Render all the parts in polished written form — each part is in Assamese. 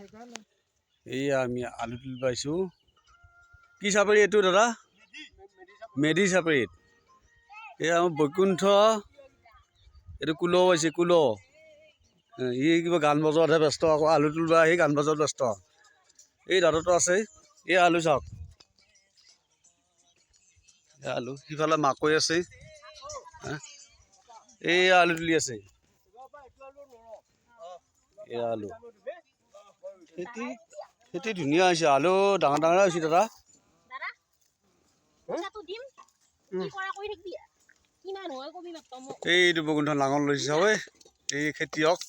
এইয়া আমি আলু তুলি পাইছোঁ। কি চাপৰি এইটো দাদা? মেধি চাপৰিত। এয়া আমাৰ বৈকুণ্ঠ, এইটো কুলো পাইছে কুলো। ই কিবা গান বজোৱাতহে ব্যস্ত, আকৌ আলু তুলিব আহি গান বজোৱাত ব্যস্ত। এই দাদাটো আছে, এই আলু চাওক। এই আলু সিফালে মাকৈ আছে, এই আলু তুলি আছে। এই আলু খেতি ধুনীয়া হৈছে, আলু ডাঙৰ ডাঙৰ হৈছে দাদা। এইটো বৈকুণ্ঠ নাঙল লৈছে চাব, এই খেতিয়ক।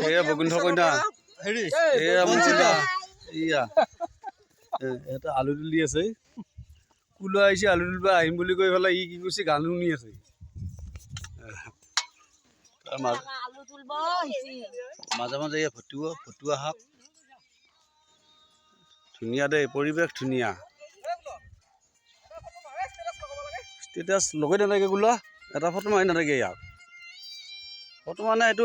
এয়া বৈকুণ্ঠ কন্যা, এয়া মোৰ কন্যা। এয়া এটা আলু তুলি আছে, কুলো আহিছে আলু তুলিব আহিম বুলি কৈ পেলাই ই কি কৰিছে গান শুনি আছে। মাজে মাজে এয়া ফটুৱা শাক ধুনীয়া দেই, পৰিৱেশ ধুনীয়া। ষ্টেটাছ লগাই নাথাকে গোলা, এটা ফটো মাৰি নাথাকে ইয়াক। ফটো মানে এইটো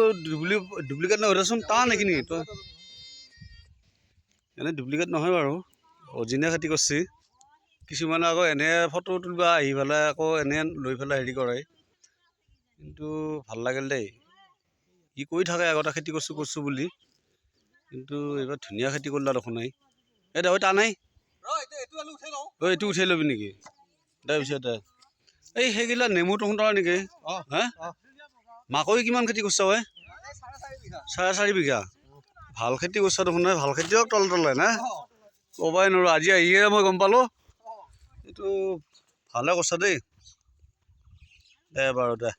ডুপ্লিকেট নহয়, দেচোন টান এইখিনি। এনে ডুপ্লিকেট নহয় বাৰু, অৰিজিনেল খেতি কৰিছে। কিছুমানে আকৌ এনে ফটো তুলিব আহি পেলাই আকৌ এনে লৈ পেলাই হেৰি কৰে। কিন্তু ভাল লাগিল দেই, ই কৈ থাকে আগতে খেতি কৰিছোঁ বুলি, কিন্তু এইবাৰ ধুনীয়া খেতি কৰিলা দেখোন। এই দে টানেই, এইটো উঠাই ল'বি নেকি? দে পিছত দে। এই সেইগিলা নেমু তহঁতৰ নেকি? হা মাকৈ কিমান খেতি কৰিছ? 4.5 বিঘা। ভাল খেতি কৰিছ দেখোন, ভাল খেতিয়ক তলে না ক'বাই নোৱাৰোঁ। আজি আহিহে মই গম পালোঁ, এইটো ভালে কৰিছ দেই। দে বাৰু দে।